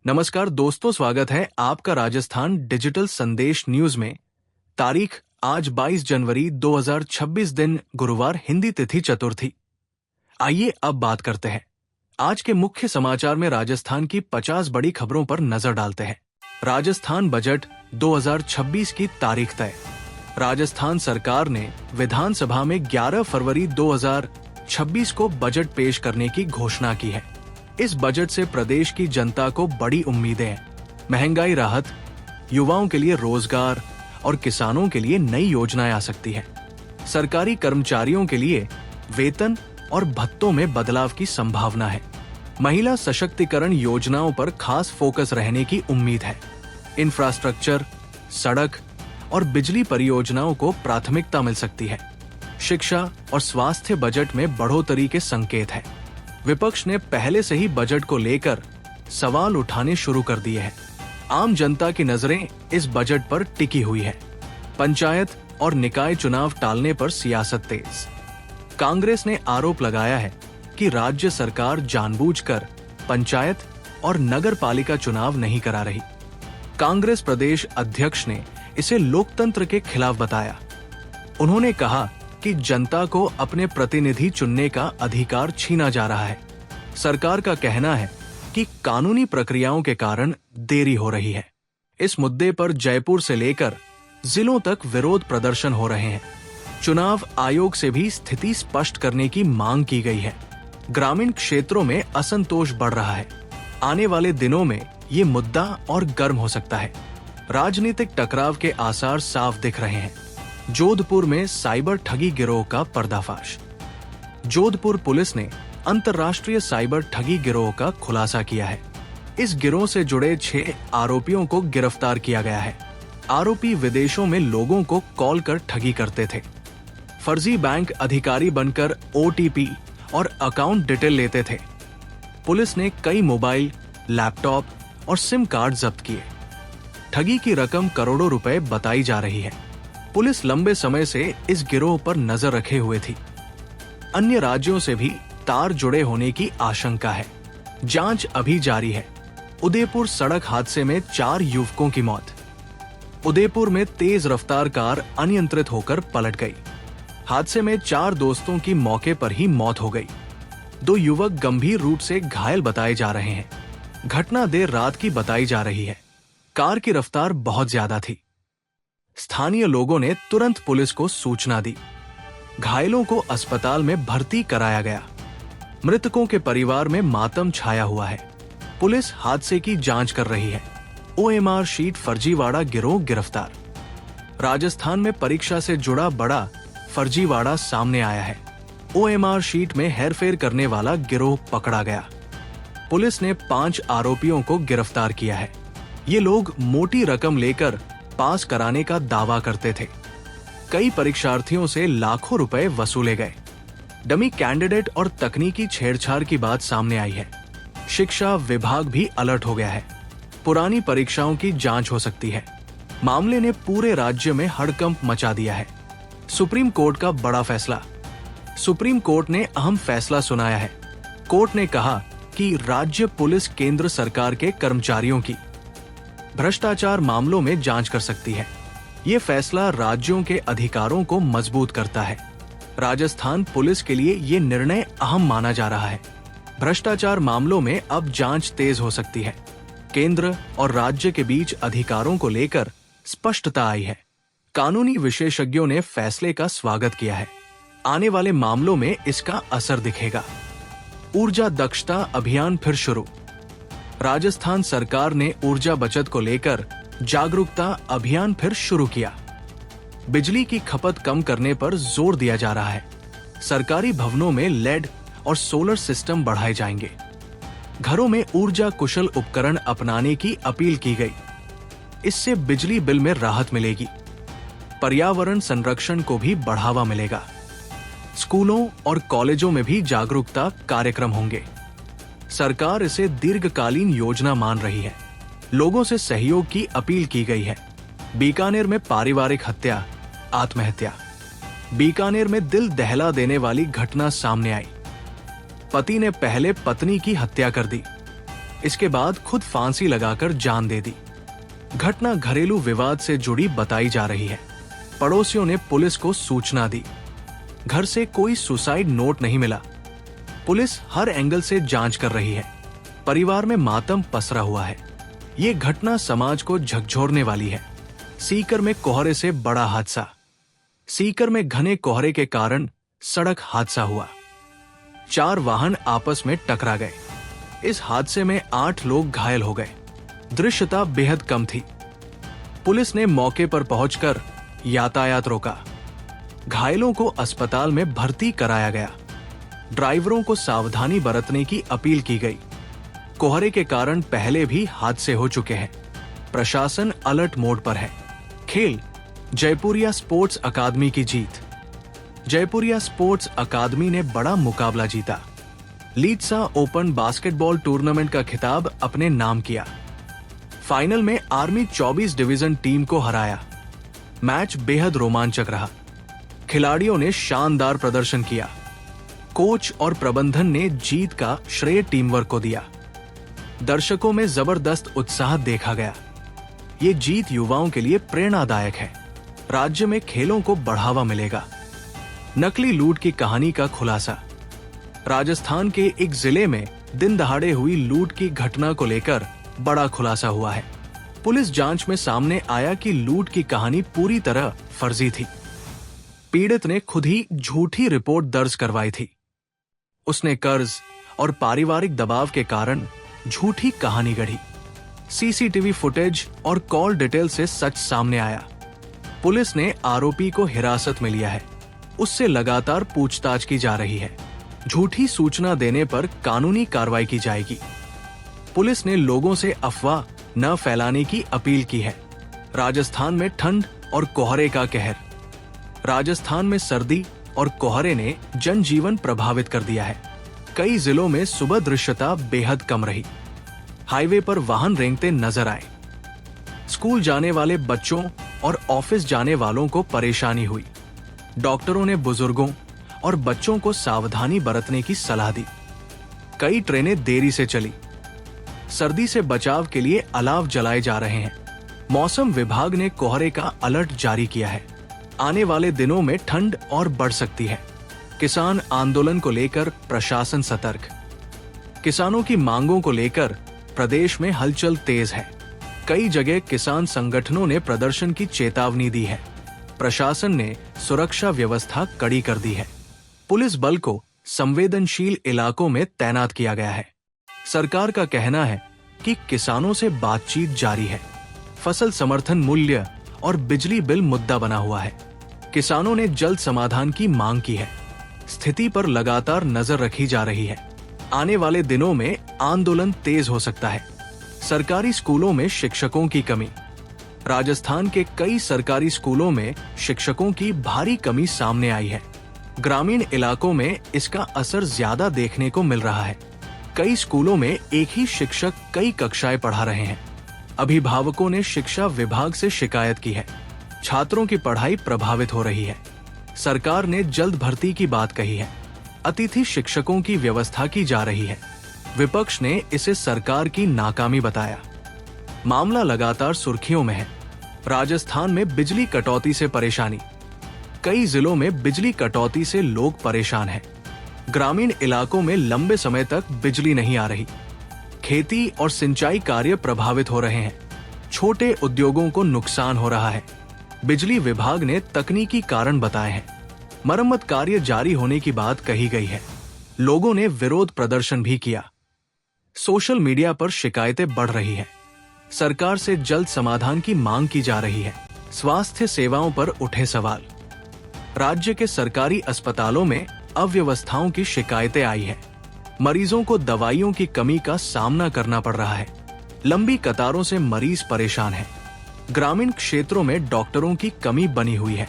नमस्कार दोस्तों, स्वागत है आपका राजस्थान डिजिटल संदेश न्यूज में। तारीख आज 22 जनवरी 2026, दिन गुरुवार, हिंदी तिथि चतुर्थी। आइए अब बात करते हैं आज के मुख्य समाचार में राजस्थान की 50 बड़ी खबरों पर नजर डालते हैं। राजस्थान बजट 2026 की तारीख तय। राजस्थान सरकार ने विधानसभा में 11 फरवरी 2026 को बजट पेश करने की घोषणा की है। इस बजट से प्रदेश की जनता को बड़ी उम्मीदें हैं। महंगाई राहत, युवाओं के लिए रोजगार और किसानों के लिए नई योजनाएं आ सकती है। सरकारी कर्मचारियों के लिए वेतन और भत्तों में बदलाव की संभावना है। महिला सशक्तिकरण योजनाओं पर खास फोकस रहने की उम्मीद है। इंफ्रास्ट्रक्चर, सड़क और बिजली परियोजनाओं को प्राथमिकता मिल सकती है। शिक्षा और स्वास्थ्य बजट में बढ़ोतरी के संकेत है। विपक्ष ने पहले से ही बजट को लेकर सवाल उठाने शुरू कर दिए हैं। आम जनता की नजरें इस बजट पर टिकी हुई है। पंचायत और निकाय चुनाव टालने पर सियासत तेज। कांग्रेस ने आरोप लगाया है कि राज्य सरकार जानबूझकर पंचायत और नगर पालिका चुनाव नहीं करा रही। कांग्रेस प्रदेश अध्यक्ष ने इसे लोकतंत्र के खिलाफ बताया। उन्होंने कहा कि जनता को अपने प्रतिनिधि चुनने का अधिकार छीना जा रहा है। सरकार का कहना है कि कानूनी प्रक्रियाओं के कारण देरी हो रही है। इस मुद्दे पर जयपुर से लेकर जिलों तक विरोध प्रदर्शन हो रहे हैं। चुनाव आयोग से भी स्थिति स्पष्ट करने की मांग की गई है। ग्रामीण क्षेत्रों में असंतोष बढ़ रहा है। आने वाले दिनों में ये मुद्दा और गर्म हो सकता है। राजनीतिक टकराव के आसार साफ दिख रहे हैं। जोधपुर में साइबर ठगी गिरोह का पर्दाफाश। जोधपुर पुलिस ने अंतर्राष्ट्रीय साइबर ठगी गिरोह का खुलासा किया है। इस गिरोह से जुड़े 6 आरोपियों को गिरफ्तार किया गया है। आरोपी विदेशों में लोगों को कॉल कर ठगी करते थे। फर्जी बैंक अधिकारी बनकर OTP और अकाउंट डिटेल लेते थे। पुलिस ने कई मोबाइल, लैपटॉप और सिम कार्ड जब्त किए। ठगी की रकम करोड़ों रुपए बताई जा रही है। पुलिस लंबे समय से इस गिरोह पर नजर रखे हुए थी। अन्य राज्यों से भी तार जुड़े होने की आशंका है। जांच अभी जारी है। उदयपुर सड़क हादसे में 4 युवकों की मौत। उदयपुर में तेज रफ्तार कार अनियंत्रित होकर पलट गई। हादसे में 4 दोस्तों की मौके पर ही मौत हो गई। 2 युवक गंभीर रूप से घायल बताए जा रहे हैं। घटना देर रात की बताई जा रही है। कार की रफ्तार बहुत ज्यादा थी। स्थानीय लोगों ने तुरंत पुलिस को सूचना दी। घायलों को अस्पताल में भर्ती कराया गया। मृतकों के परिवार में मातम छाया हुआ है। पुलिस हादसे की जांच कर रही है। OMR शीट फर्जीवाड़ा गिरोह गिरफ्तार। राजस्थान में परीक्षा से जुड़ा बड़ा फर्जीवाड़ा सामने आया है। OMR शीट में हेरफेर करने वाला गिरोह पकड़ा गया। पुलिस ने 5 आरोपियों को गिरफ्तार किया है। ये लोग मोटी रकम लेकर पास कराने का दावा करते थे। कई परीक्षार्थियों से लाखों रुपए वसूले गए। डमी कैंडिडेट और तकनीकी छेड़छाड़ की बात सामने आई है। शिक्षा विभाग भी अलर्ट हो गया है। पुरानी परीक्षाओं की जांच हो सकती है। मामले ने पूरे राज्य में हड़कंप मचा दिया है। सुप्रीम कोर्ट का बड़ा फैसला। सुप्रीम कोर्ट ने अहम फैसला सुनाया है। कोर्ट ने कहा कि राज्य पुलिस केंद्र सरकार के कर्मचारियों की भ्रष्टाचार मामलों में जांच कर सकती है। ये फैसला राज्यों के अधिकारों को मजबूत करता है। राजस्थान पुलिस के लिए ये निर्णय अहम माना जा रहा है। भ्रष्टाचार मामलों में अब जांच तेज हो सकती है। केंद्र और राज्य के बीच अधिकारों को लेकर स्पष्टता आई है। कानूनी विशेषज्ञों ने फैसले का स्वागत किया है। आने वाले मामलों में इसका असर दिखेगा। ऊर्जा दक्षता अभियान फिर शुरू। राजस्थान सरकार ने ऊर्जा बचत को लेकर जागरूकता अभियान फिर शुरू किया। बिजली की खपत कम करने पर जोर दिया जा रहा है। सरकारी भवनों में LED और सोलर सिस्टम बढ़ाए जाएंगे। घरों में ऊर्जा कुशल उपकरण अपनाने की अपील की गई। इससे बिजली बिल में राहत मिलेगी। पर्यावरण संरक्षण को भी बढ़ावा मिलेगा। स्कूलों और कॉलेजों में भी जागरूकता कार्यक्रम होंगे। सरकार इसे दीर्घकालीन योजना मान रही है। लोगों से सहयोग की अपील की गई है। बीकानेर में पारिवारिक हत्या, आत्महत्या। बीकानेर में दिल दहला देने वाली घटना सामने आई। पति ने पहले पत्नी की हत्या कर दी। इसके बाद खुद फांसी लगाकर जान दे दी। घटना घरेलू विवाद से जुड़ी बताई जा रही है। पड़ोसियों ने पुलिस को सूचना दी। घर से कोई सुसाइड नोट नहीं मिला। पुलिस हर एंगल से जांच कर रही है। परिवार में मातम पसरा हुआ है। ये घटना समाज को झकझोरने वाली है। सीकर में कोहरे से बड़ा हादसा। सीकर में घने कोहरे के कारण सड़क हादसा हुआ। 4 वाहन आपस में टकरा गए। इस हादसे में 8 लोग घायल हो गए। दृश्यता बेहद कम थी। पुलिस ने मौके पर पहुंचकर यातायात रोका। घायलों को अस्पताल में भर्ती कराया गया। ड्राइवरों को सावधानी बरतने की अपील की गई। कोहरे के कारण पहले भी हादसे हो चुके हैं। प्रशासन अलर्ट मोड पर है। खेल, जयपुरिया स्पोर्ट्स अकादमी की जीत। जयपुरिया स्पोर्ट्स अकादमी ने बड़ा मुकाबला जीता। लीड्सा ओपन बास्केटबॉल टूर्नामेंट का खिताब अपने नाम किया। फाइनल में आर्मी 24 डिवीजन टीम को हराया। मैच बेहद रोमांचक रहा। खिलाड़ियों ने शानदार प्रदर्शन किया। कोच और प्रबंधन ने जीत का श्रेय टीम वर्क को दिया। दर्शकों में जबरदस्त उत्साह देखा गया। ये जीत युवाओं के लिए प्रेरणादायक है। राज्य में खेलों को बढ़ावा मिलेगा। नकली लूट की कहानी का खुलासा। राजस्थान के एक जिले में दिन दहाड़े हुई लूट की घटना को लेकर बड़ा खुलासा हुआ है। पुलिस जांच में सामने आया कि लूट की कहानी पूरी तरह फर्जी थी। पीड़ित ने खुद ही झूठी रिपोर्ट दर्ज करवाई थी। उसने कर्ज और पारिवारिक दबाव के कारण झूठी कहानी गढ़ी। सीसीटीवी फुटेज और कॉल डिटेल से सच सामने आया। पुलिस ने आरोपी को हिरासत में लिया है। उससे लगातार पूछताछ की जा रही है। झूठी सूचना देने पर कानूनी कार्रवाई की जाएगी। पुलिस ने लोगों से अफवाह न फैलाने की अपील की है। राजस्थान में ठंड और कोहरे का कहर। राजस्थान में सर्दी और कोहरे ने जनजीवन प्रभावित कर दिया है। कई जिलों में सुबह दृश्यता बेहद कम रही। हाईवे पर वाहन रेंगते नजर आए। स्कूल जाने वाले बच्चों और ऑफिस जाने वालों को परेशानी हुई। डॉक्टरों ने बुजुर्गों और बच्चों को सावधानी बरतने की सलाह दी। कई ट्रेनें देरी से चली। सर्दी से बचाव के लिए अलाव जलाए जा रहे हैं। मौसम विभाग ने कोहरे का अलर्ट जारी किया है। आने वाले दिनों में ठंड और बढ़ सकती है। किसान आंदोलन को लेकर प्रशासन सतर्क। किसानों की मांगों को लेकर प्रदेश में हलचल तेज है। कई जगह किसान संगठनों ने प्रदर्शन की चेतावनी दी है। प्रशासन ने सुरक्षा व्यवस्था कड़ी कर दी है। पुलिस बल को संवेदनशील इलाकों में तैनात किया गया है। सरकार का कहना है कि किसानों से बातचीत जारी है। फसल समर्थन मूल्य और बिजली बिल मुद्दा बना हुआ है। किसानों ने जल्द समाधान की मांग की है। स्थिति पर लगातार नजर रखी जा रही है। आने वाले दिनों में आंदोलन तेज हो सकता है। सरकारी स्कूलों में शिक्षकों की कमी। राजस्थान के कई सरकारी स्कूलों में शिक्षकों की भारी कमी सामने आई है। ग्रामीण इलाकों में इसका असर ज्यादा देखने को मिल रहा है। कई स्कूलों में एक ही शिक्षक कई कक्षाएं पढ़ा रहे हैं। अभिभावकों ने शिक्षा विभाग से शिकायत की है। छात्रों की पढ़ाई प्रभावित हो रही है। सरकार ने जल्द भर्ती की बात कही है। अतिथि शिक्षकों की व्यवस्था की जा रही है। विपक्ष ने इसे सरकार की नाकामी बताया। मामला लगातार सुर्खियों में है। राजस्थान में बिजली कटौती से परेशानी। कई जिलों में बिजली कटौती से लोग परेशान हैं। ग्रामीण इलाकों में लंबे समय तक बिजली नहीं आ रही। खेती और सिंचाई कार्य प्रभावित हो रहे हैं। छोटे उद्योगों को नुकसान हो रहा है। बिजली विभाग ने तकनीकी कारण बताए हैं। मरम्मत कार्य जारी होने की बात कही गई है। लोगों ने विरोध प्रदर्शन भी किया। सोशल मीडिया पर शिकायतें बढ़ रही हैं। सरकार से जल्द समाधान की मांग की जा रही है। स्वास्थ्य सेवाओं पर उठे सवाल। राज्य के सरकारी अस्पतालों में अव्यवस्थाओं की शिकायतें आई है। मरीजों को दवाइयों की कमी का सामना करना पड़ रहा है। लंबी कतारों से मरीज परेशान हैं। ग्रामीण क्षेत्रों में डॉक्टरों की कमी बनी हुई है।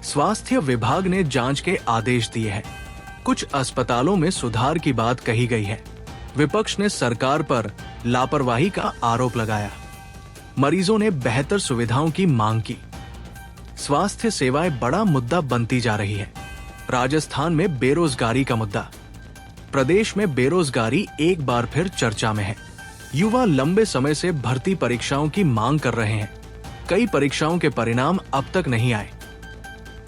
स्वास्थ्य विभाग ने जांच के आदेश दिए हैं। कुछ अस्पतालों में सुधार की बात कही गई है। विपक्ष ने सरकार पर लापरवाही का आरोप लगाया। मरीजों ने बेहतर सुविधाओं की मांग की। स्वास्थ्य सेवाएं बड़ा मुद्दा बनती जा रही है। राजस्थान में बेरोजगारी का मुद्दा। प्रदेश में बेरोजगारी एक बार फिर चर्चा में है। युवा लंबे समय से भर्ती परीक्षाओं की मांग कर रहे हैं। कई परीक्षाओं के परिणाम अब तक नहीं आए।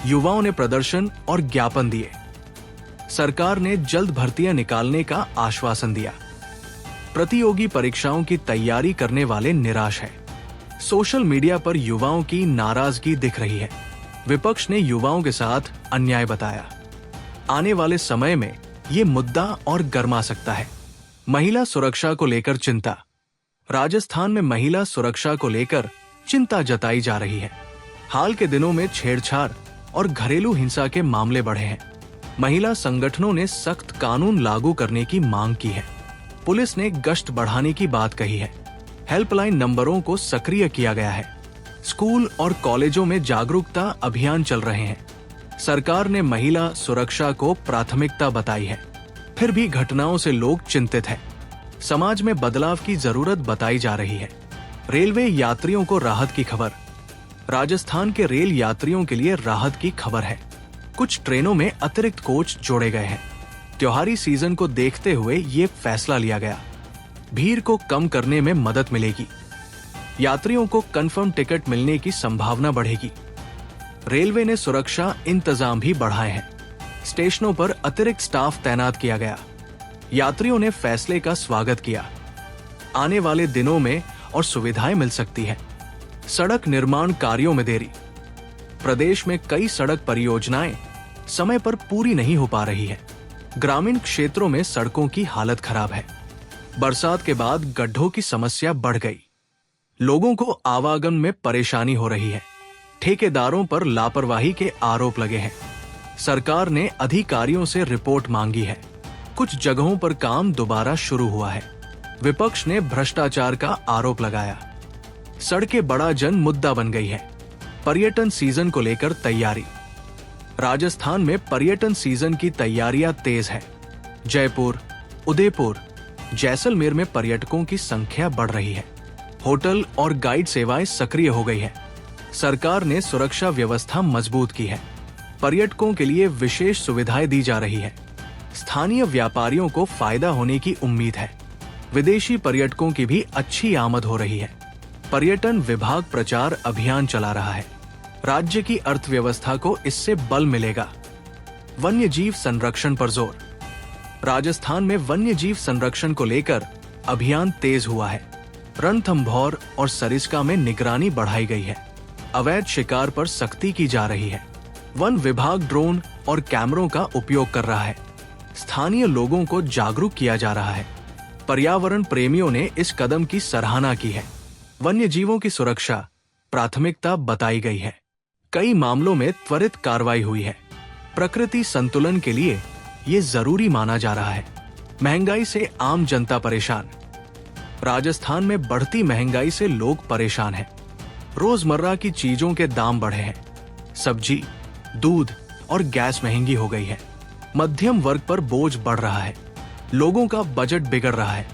युवाओं ने प्रदर्शन और ज्ञापन दिए। सरकार ने जल्द भर्तियां निकालने का आश्वासन दिया। प्रतियोगी परीक्षाओं की तैयारी करने वाले निराश हैं। सोशल मीडिया पर युवाओं की नाराजगी दिख रही है। विपक्ष ने युवाओं के साथ अन्याय बताया। आने वाले समय में ये मुद्दा और गर्मा सकता है। महिला सुरक्षा को लेकर चिंता। राजस्थान में महिला सुरक्षा को लेकर चिंता जताई जा रही है। हाल के दिनों में छेड़छाड़ और घरेलू हिंसा के मामले बढ़े हैं। महिला संगठनों ने सख्त कानून लागू करने की मांग की है। पुलिस ने गश्त बढ़ाने की बात कही है। हेल्पलाइन नंबरों को सक्रिय किया गया है। स्कूल और कॉलेजों में जागरूकता अभियान चल रहे हैं। सरकार ने महिला सुरक्षा को प्राथमिकता बताई है। फिर भी घटनाओं से लोग चिंतित हैं। समाज में बदलाव की जरूरत बताई जा रही है। रेलवे यात्रियों को राहत की खबर। राजस्थान के रेल यात्रियों के लिए राहत की खबर है। कुछ ट्रेनों में अतिरिक्त कोच जोड़े गए हैं। त्योहारी सीजन को देखते हुए ये फैसला लिया गया। भीड़ को कम करने में मदद मिलेगी। यात्रियों को कंफर्म टिकट मिलने की संभावना बढ़ेगी। रेलवे ने सुरक्षा इंतजाम भी बढ़ाए हैं। स्टेशनों पर अतिरिक्त स्टाफ तैनात किया गया। यात्रियों ने फैसले का स्वागत किया। आने वाले दिनों में और सुविधाएं मिल सकती हैं। सड़क निर्माण कार्यों में देरी। प्रदेश में कई सड़क परियोजनाएं समय पर पूरी नहीं हो पा रही है। ग्रामीण क्षेत्रों में सड़कों की हालत खराब है। बरसात के बाद गड्ढों की समस्या बढ़ गई। लोगों को आवागमन में परेशानी हो रही है। ठेकेदारों पर लापरवाही के आरोप लगे हैं। सरकार ने अधिकारियों से रिपोर्ट मांगी है। कुछ जगहों पर काम दोबारा शुरू हुआ है। विपक्ष ने भ्रष्टाचार का आरोप लगाया। सड़कें बड़ा जन मुद्दा बन गई है। पर्यटन सीजन को लेकर तैयारी। राजस्थान में पर्यटन सीजन की तैयारियां तेज है। जयपुर, उदयपुर, जैसलमेर में पर्यटकों की संख्या बढ़ रही है। होटल और गाइड सेवाएं सक्रिय हो गई है। सरकार ने सुरक्षा व्यवस्था मजबूत की है। पर्यटकों के लिए विशेष सुविधाएं दी जा रही है। स्थानीय व्यापारियों को फायदा होने की उम्मीद है। विदेशी पर्यटकों की भी अच्छी आमद हो रही है। पर्यटन विभाग प्रचार अभियान चला रहा है। राज्य की अर्थव्यवस्था को इससे बल मिलेगा। वन्यजीव संरक्षण पर जोर। राजस्थान में वन्यजीव संरक्षण को लेकर अभियान तेज हुआ है। रणथंभौर और सरिस्का में निगरानी बढ़ाई गई है। अवैध शिकार पर सख्ती की जा रही है। वन विभाग ड्रोन और कैमरों का उपयोग कर रहा है। स्थानीय लोगों को जागरूक किया जा रहा है। पर्यावरण प्रेमियों ने इस कदम की सराहना की है। वन्यजीवों की सुरक्षा प्राथमिकता बताई गई है। कई मामलों में त्वरित कार्रवाई हुई है। प्रकृति संतुलन के लिए ये जरूरी माना जा रहा है। महंगाई से आम जनता परेशान। राजस्थान में बढ़ती महंगाई से लोग परेशान हैं। रोजमर्रा की चीजों के दाम बढ़े हैं। सब्जी, दूध और गैस महंगी हो गई है। मध्यम वर्ग पर बोझ बढ़ रहा है। लोगों का बजट बिगड़ रहा है।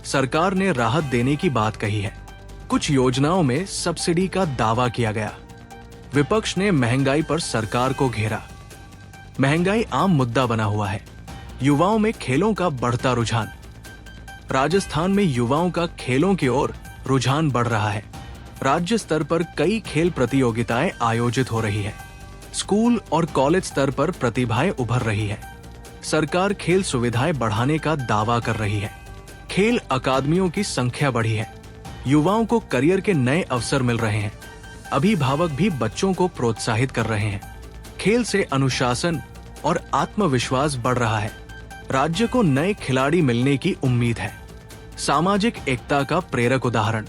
सरकार ने राहत देने की बात कही है। कुछ योजनाओं में सब्सिडी का दावा किया गया। विपक्ष ने महंगाई पर सरकार को घेरा। महंगाई आम मुद्दा बना हुआ है। युवाओं में खेलों का बढ़ता रुझान। राजस्थान में युवाओं का खेलों की ओर रुझान बढ़ रहा है। राज्य स्तर पर कई खेल प्रतियोगिताएं आयोजित हो रही है। स्कूल और कॉलेज स्तर पर प्रतिभाएं उभर रही है। सरकार खेल सुविधाएं बढ़ाने का दावा कर रही है। खेल अकादमियों की संख्या बढ़ी है। युवाओं को करियर के नए अवसर मिल रहे हैं। अभिभावक भी बच्चों को प्रोत्साहित कर रहे हैं। खेल से अनुशासन और आत्मविश्वास बढ़ रहा है। राज्य को नए खिलाड़ी मिलने की उम्मीद है। सामाजिक एकता का प्रेरक उदाहरण।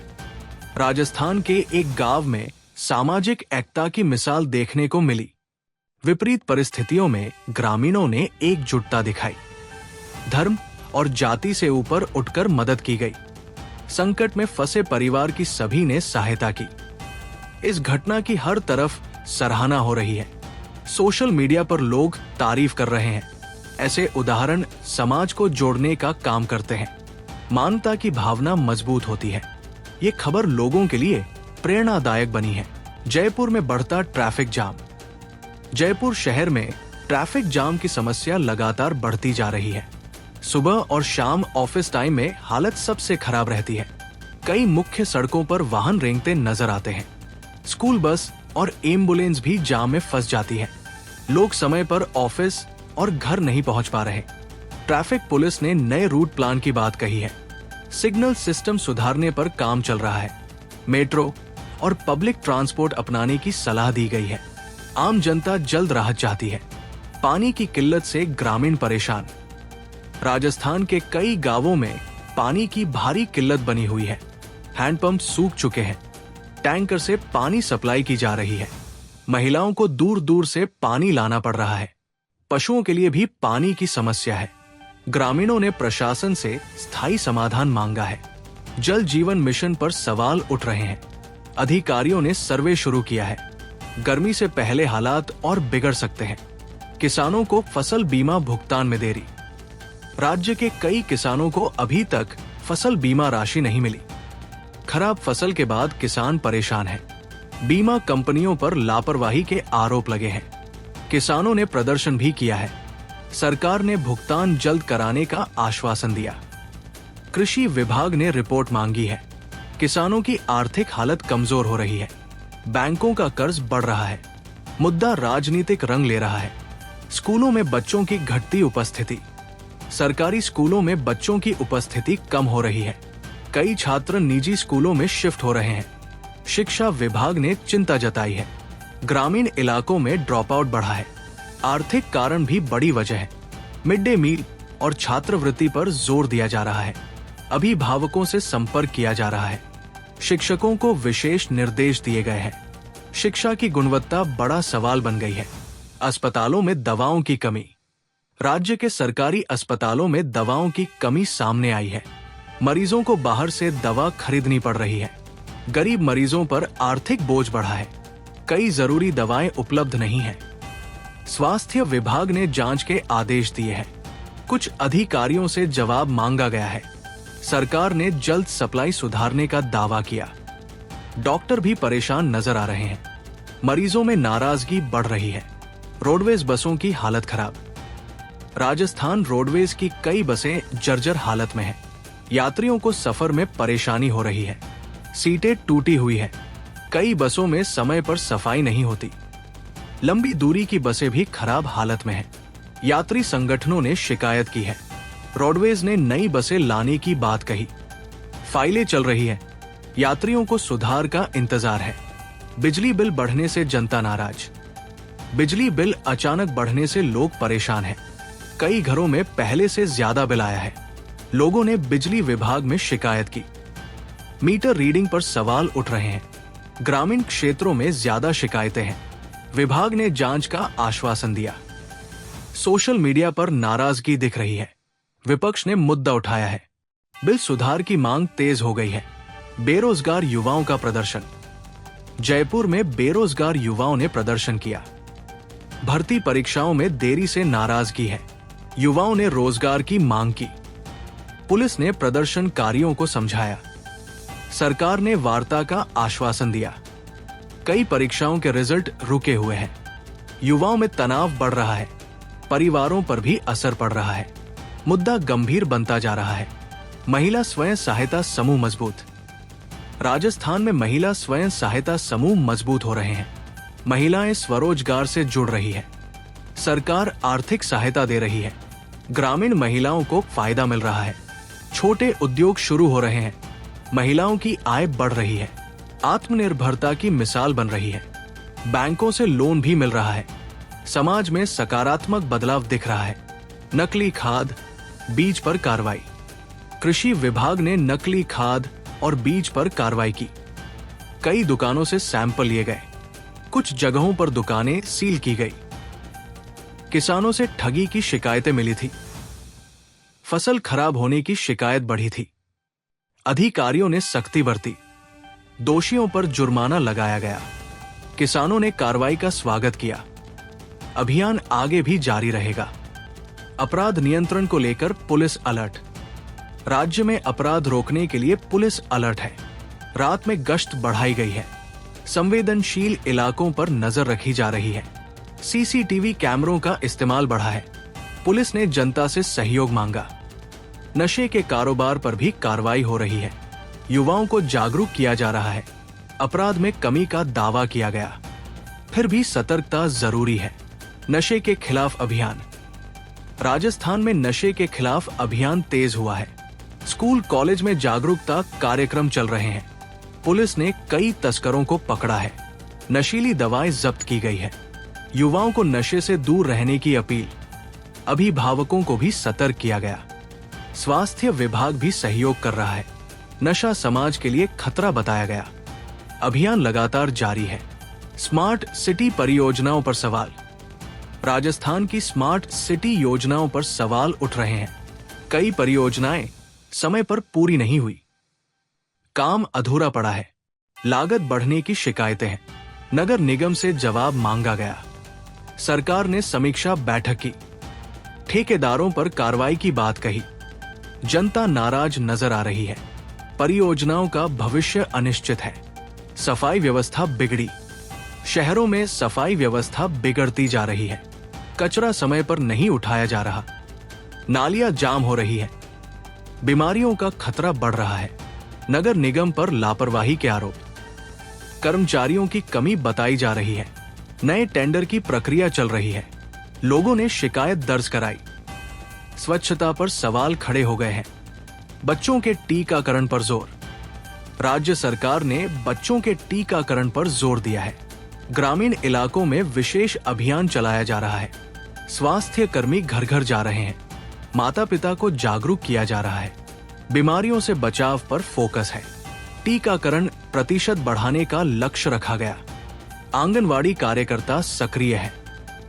राजस्थान के एक गांव में सामाजिक एकता की मिसाल देखने को मिली। विपरीत परिस्थितियों में ग्रामीणों ने एकजुटता दिखाई। धर्म और जाति से ऊपर उठकर मदद की गई। संकट में फंसे परिवार की सभी ने सहायता की। इस घटना की हर तरफ सराहना हो रही है। सोशल मीडिया पर लोग तारीफ कर रहे हैं। ऐसे उदाहरण समाज को जोड़ने का काम करते हैं। मानवता की भावना मजबूत होती है। ये खबर लोगों के लिए प्रेरणादायक बनी है। जयपुर में बढ़ता ट्रैफिक जाम। जयपुर शहर में ट्रैफिक जाम की समस्या लगातार बढ़ती जा रही है। सुबह और शाम ऑफिस टाइम में हालत सबसे खराब रहती है। कई मुख्य सड़कों पर वाहन रेंगते नजर आते हैं। स्कूल बस और एम्बुलेंस भी जाम में फंस जाती है। लोग समय पर ऑफिस और घर नहीं पहुंच पा रहे। ट्रैफिक पुलिस ने नए रूट प्लान की बात कही है। सिग्नल सिस्टम सुधारने पर काम चल रहा है। मेट्रो और पब्लिक ट्रांसपोर्ट अपनाने की सलाह दी गई है। आम जनता जल्द राहत चाहती है। पानी की किल्लत से ग्रामीण परेशान। राजस्थान के कई गांवों में पानी की भारी किल्लत बनी हुई है। हैंडपंप सूख चुके हैं। टैंकर से पानी सप्लाई की जा रही है। महिलाओं को दूर दूर से पानी लाना पड़ रहा है। पशुओं के लिए भी पानी की समस्या है। ग्रामीणों ने प्रशासन से स्थायी समाधान मांगा है। जल जीवन मिशन पर सवाल उठ रहे हैं। अधिकारियों ने सर्वे शुरू किया है। गर्मी से पहले हालात और बिगड़ सकते हैं। किसानों को फसल बीमा भुगतान में देरी। राज्य के कई किसानों को अभी तक फसल बीमा राशि नहीं मिली। खराब फसल के बाद किसान परेशान हैं। बीमा कंपनियों पर लापरवाही के आरोप लगे हैं। किसानों ने प्रदर्शन भी किया है। सरकार ने भुगतान जल्द कराने का आश्वासन दिया। कृषि विभाग ने रिपोर्ट मांगी है। किसानों की आर्थिक हालत कमजोर हो रही है। बैंकों का कर्ज बढ़ रहा है। मुद्दा राजनीतिक रंग ले रहा है। स्कूलों में बच्चों की घटती उपस्थिति। सरकारी स्कूलों में बच्चों की उपस्थिति कम हो रही है। कई छात्र निजी स्कूलों में शिफ्ट हो रहे हैं। शिक्षा विभाग ने चिंता जताई है। ग्रामीण इलाकों में ड्रॉप आउट बढ़ा है। आर्थिक कारण भी बड़ी वजह है। मिड डे मील और छात्रवृत्ति पर जोर दिया जा रहा है। अभिभावकों से संपर्क किया जा रहा है। शिक्षकों को विशेष निर्देश दिए गए हैं। शिक्षा की गुणवत्ता बड़ा सवाल बन गई है। अस्पतालों में दवाओं की कमी। राज्य के सरकारी अस्पतालों में दवाओं की कमी सामने आई है। मरीजों को बाहर से दवा खरीदनी पड़ रही है। गरीब मरीजों पर आर्थिक बोझ बढ़ा है। कई जरूरी दवाएं उपलब्ध नहीं हैं। स्वास्थ्य विभाग ने जांच के आदेश दिए हैं। कुछ अधिकारियों से जवाब मांगा गया है। सरकार ने जल्द सप्लाई सुधारने का दावा किया। डॉक्टर भी परेशान नजर आ रहे हैं। मरीजों में नाराजगी बढ़ रही है। रोडवेज बसों की हालत खराब। राजस्थान रोडवेज की कई बसें जर्जर हालत में हैं। यात्रियों को सफर में परेशानी हो रही है। सीटें टूटी हुई है। कई बसों में समय पर सफाई नहीं होती। लंबी दूरी की बसें भी खराब हालत में हैं। यात्री संगठनों ने शिकायत की है। रोडवेज ने नई बसें लाने की बात कही। फाइलें चल रही है। यात्रियों को सुधार का इंतजार है। बिजली बिल बढ़ने से जनता नाराज। बिजली बिल अचानक बढ़ने से लोग परेशान हैं। कई घरों में पहले से ज्यादा बिल आया है। लोगों ने बिजली विभाग में शिकायत की। मीटर रीडिंग पर सवाल उठ रहे हैं। ग्रामीण क्षेत्रों में ज्यादा शिकायतें हैं। विभाग ने जांच का आश्वासन दिया। सोशल मीडिया पर नाराजगी दिख रही है। विपक्ष ने मुद्दा उठाया है। बिल सुधार की मांग तेज हो गई है। बेरोजगार युवाओं का प्रदर्शन। जयपुर में बेरोजगार युवाओं ने प्रदर्शन किया। भर्ती परीक्षाओं में देरी से नाराजगी है। युवाओं ने रोजगार की मांग की। पुलिस ने प्रदर्शनकारियों को समझाया। सरकार ने वार्ता का आश्वासन दिया। कई परीक्षाओं के रिजल्ट रुके हुए हैं। युवाओं में तनाव बढ़ रहा है। परिवारों पर भी असर पड़ रहा है। मुद्दा गंभीर बनता जा रहा है। महिला स्वयं सहायता समूह मजबूत। राजस्थान में महिला स्वयं सहायता समूह मजबूत हो रहे हैं। महिलाएं स्वरोजगार से जुड़ रही है। सरकार आर्थिक सहायता दे रही है। ग्रामीण महिलाओं को फायदा मिल रहा है। छोटे उद्योग शुरू हो रहे हैं। महिलाओं की आय बढ़ रही है। आत्मनिर्भरता की मिसाल बन रही है। बैंकों से लोन भी मिल रहा है। समाज में सकारात्मक बदलाव दिख रहा है। नकली खाद, बीज पर कार्रवाई। कृषि विभाग ने नकली खाद और बीज पर कार्रवाई की। कई दुकानों से सैंपल लिए गए। कुछ जगहों पर दुकानें सील की गई। किसानों से ठगी की शिकायतें मिली थी। फसल खराब होने की शिकायत बढ़ी थी। अधिकारियों ने सख्ती बरती। दोषियों पर जुर्माना लगाया गया। किसानों ने कार्रवाई का स्वागत किया। अभियान आगे भी जारी रहेगा। अपराध नियंत्रण को लेकर पुलिस अलर्ट। राज्य में अपराध रोकने के लिए पुलिस अलर्ट है। रात में गश्त बढ़ाई गई है। संवेदनशील इलाकों पर नजर रखी जा रही है। सीसीटीवी कैमरों का इस्तेमाल बढ़ा है। पुलिस ने जनता से सहयोग मांगा। नशे के कारोबार पर भी कार्रवाई हो रही है। युवाओं को जागरूक किया जा रहा है। अपराध में कमी का दावा किया गया। फिर भी सतर्कता जरूरी है। नशे के खिलाफ अभियान। राजस्थान में नशे के खिलाफ अभियान तेज हुआ है। स्कूल कॉलेज में जागरूकता कार्यक्रम चल रहे हैं। पुलिस ने कई तस्करों को पकड़ा है। नशीली दवाएं जब्त की गई है। युवाओं को नशे से दूर रहने की अपील। अभिभावकों को भी सतर्क किया गया। स्वास्थ्य विभाग भी सहयोग कर रहा है। नशा समाज के लिए खतरा बताया गया। अभियान लगातार जारी है। स्मार्ट सिटी परियोजनाओं पर सवाल। राजस्थान की स्मार्ट सिटी योजनाओं पर सवाल उठ रहे हैं। कई परियोजनाएं समय पर पूरी नहीं हुई। काम अधूरा पड़ा है। लागत बढ़ने की शिकायतें हैं। नगर निगम से जवाब मांगा गया। सरकार ने समीक्षा बैठक की। ठेकेदारों पर कार्रवाई की बात कही। जनता नाराज नजर आ रही है। परियोजनाओं का भविष्य अनिश्चित है। सफाई व्यवस्था बिगड़ी। शहरों में सफाई व्यवस्था बिगड़ती जा रही है। कचरा समय पर नहीं उठाया जा रहा। नालियां जाम हो रही है। बीमारियों का खतरा बढ़ रहा है। नगर निगम पर लापरवाही के आरोप। कर्मचारियों की कमी बताई जा रही है। नए टेंडर की प्रक्रिया चल रही है। लोगों ने शिकायत दर्ज कराई। स्वच्छता पर सवाल खड़े हो गए हैं। बच्चों के टीकाकरण पर जोर। राज्य सरकार ने बच्चों के टीकाकरण पर जोर दिया है। ग्रामीण इलाकों में विशेष अभियान चलाया जा रहा है। स्वास्थ्य कर्मी घर घर जा रहे हैं। माता पिता को जागरूक किया जा रहा है। बीमारियों से बचाव पर फोकस है। टीकाकरण प्रतिशत बढ़ाने का लक्ष्य रखा गया। आंगनवाड़ी कार्यकर्ता सक्रिय है।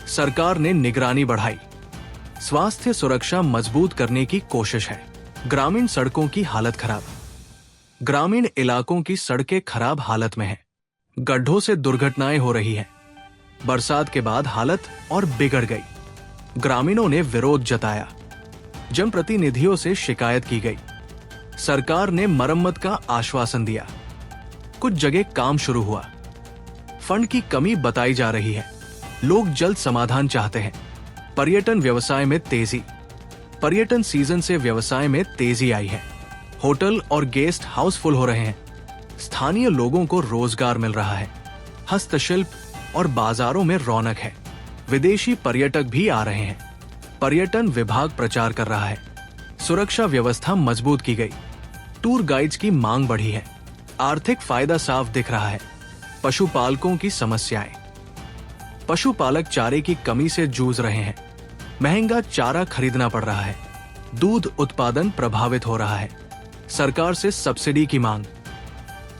सरकार ने निगरानी बढ़ाई। स्वास्थ्य सुरक्षा मजबूत करने की कोशिश है। ग्रामीण सड़कों की हालत खराब। ग्रामीण इलाकों की सड़कें खराब हालत में हैं। गड्ढों से दुर्घटनाएं हो रही हैं। बरसात के बाद हालत और बिगड़ गई। ग्रामीणों ने विरोध जताया। जनप्रतिनिधियों से शिकायत की गई। सरकार ने मरम्मत का आश्वासन दिया। कुछ जगह काम शुरू हुआ। फंड की कमी बताई जा रही है। लोग जल्द समाधान चाहते हैं। पर्यटन व्यवसाय में तेजी। पर्यटन सीजन से व्यवसाय में तेजी आई है। होटल और गेस्ट हाउस फुल हो रहे हैं। स्थानीय लोगों को रोजगार मिल रहा है। हस्तशिल्प और बाजारों में रौनक है। विदेशी पर्यटक भी आ रहे हैं। पर्यटन विभाग प्रचार कर रहा है। सुरक्षा व्यवस्था मजबूत की गई। टूर गाइड्स की मांग बढ़ी है। आर्थिक फायदा साफ दिख रहा है। पशुपालकों की समस्याएं। पशुपालक चारे की कमी से जूझ रहे हैं। महंगा चारा खरीदना पड़ रहा है। दूध उत्पादन प्रभावित हो रहा है। सरकार से सब्सिडी की मांग।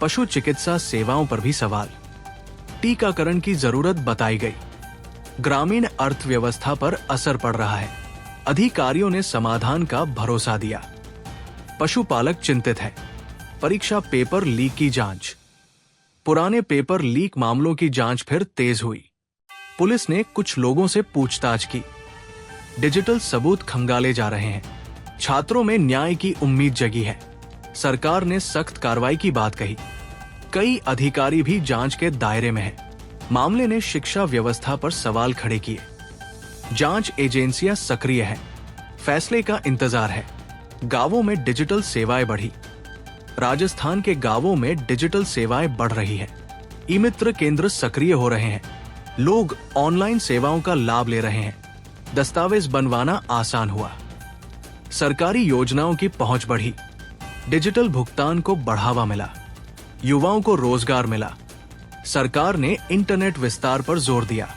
पशु चिकित्सा सेवाओं पर भी सवाल। टीकाकरण की जरूरत बताई गई। ग्रामीण अर्थव्यवस्था पर असर पड़ रहा है। अधिकारियों ने समाधान का भरोसा दिया। पशुपालक चिंतित है। परीक्षा पेपर लीक की जांच। पुराने पेपर लीक मामलों की जांच फिर तेज हुई। पुलिस ने कुछ लोगों से पूछताछ की। डिजिटल सबूत खंगाले जा रहे हैं। छात्रों में न्याय की उम्मीद जगी है। सरकार ने सख्त कार्रवाई की बात कही। कई अधिकारी भी जांच के दायरे में हैं। मामले ने शिक्षा व्यवस्था पर सवाल खड़े किए। जांच एजेंसियां सक्रिय हैं। फैसले का इंतजार है। गांवों में डिजिटल सेवाएं बढ़ी। राजस्थान के गांवों में डिजिटल सेवाएं बढ़ रही है। ई मित्र केंद्र सक्रिय हो रहे हैं। लोग ऑनलाइन सेवाओं का लाभ ले रहे हैं। दस्तावेज बनवाना आसान हुआ। सरकारी योजनाओं की पहुंच बढ़ी। डिजिटल भुगतान को बढ़ावा मिला। युवाओं को रोजगार मिला। सरकार ने इंटरनेट विस्तार पर जोर दिया।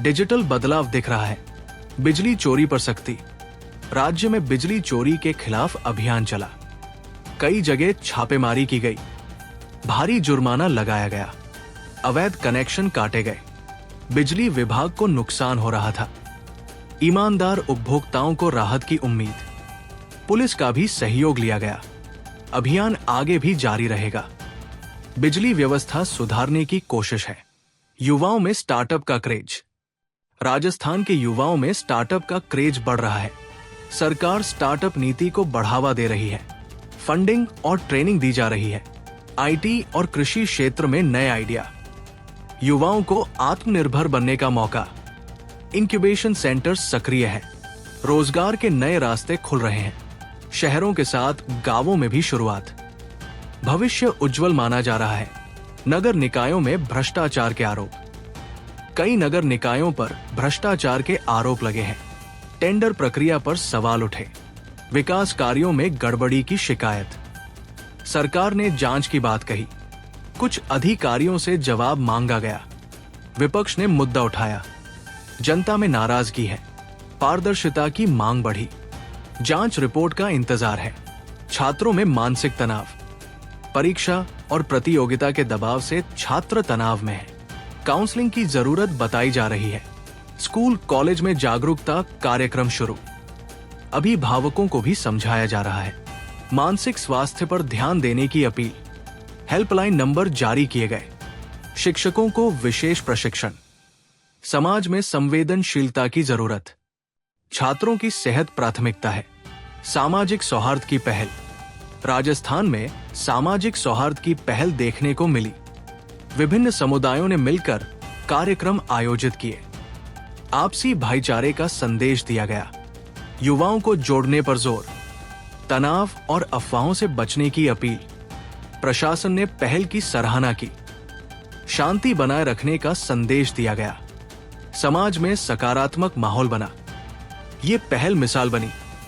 डिजिटल बदलाव दिख रहा है। बिजली चोरी पर सख्ती। राज्य में बिजली चोरी के खिलाफ अभियान चला। कई जगह छापेमारी की गई। भारी जुर्माना लगाया गया। अवैध कनेक्शन काटे गए। बिजली विभाग को नुकसान हो रहा था। ईमानदार उपभोक्ताओं को राहत की उम्मीद। पुलिस का भी सहयोग लिया गया। अभियान आगे भी जारी रहेगा। बिजली व्यवस्था सुधारने की कोशिश है। युवाओं में स्टार्टअप का क्रेज। राजस्थान के युवाओं में स्टार्टअप का क्रेज बढ़ रहा है। सरकार स्टार्टअप नीति को बढ़ावा दे रही है। फंडिंग और ट्रेनिंग दी जा रही है। आईटी और कृषि क्षेत्र में नए आइडिया। युवाओं को आत्मनिर्भर बनने का मौका। इंक्यूबेशन सेंटर सक्रिय है। रोजगार के नए रास्ते खुल रहे हैं। शहरों के साथ गांवों में भी शुरुआत। भविष्य उज्जवल माना जा रहा है। नगर निकायों में भ्रष्टाचार के आरोप। कई नगर निकायों पर भ्रष्टाचार के आरोप लगे हैं। टेंडर प्रक्रिया पर सवाल उठे। विकास कार्यों में गड़बड़ी की शिकायत। सरकार ने जांच की बात कही। कुछ अधिकारियों से जवाब मांगा गया। विपक्ष ने मुद्दा उठाया। जनता में नाराजगी है। पारदर्शिता की मांग बढ़ी। जांच रिपोर्ट का इंतजार है। छात्रों में मानसिक तनाव। परीक्षा और प्रतियोगिता के दबाव से छात्र तनाव में है। काउंसलिंग की जरूरत बताई जा रही है। स्कूल कॉलेज में जागरूकता कार्यक्रम शुरू। अभिभावकों को भी समझाया जा रहा है। मानसिक स्वास्थ्य पर ध्यान देने की अपील। हेल्पलाइन नंबर जारी किए गए। शिक्षकों को विशेष प्रशिक्षण। समाज में संवेदनशीलता की जरूरत। छात्रों की सेहत प्राथमिकता है। सामाजिक सौहार्द की पहल। राजस्थान में सामाजिक सौहार्द की पहल देखने को मिली। विभिन्न समुदायों ने मिलकर कार्यक्रम आयोजित किए। आपसी भाईचारे का संदेश दिया गया। युवाओं को जोड़ने पर जोर। तनाव और अफवाहों से बचने की अपील। प्रशासन ने पहल की सराहना की। शांति बनाए रखने का संदेश दिया गया। समाज में सकारात्मक माहौल बना। ये पहल मिसाल बनी।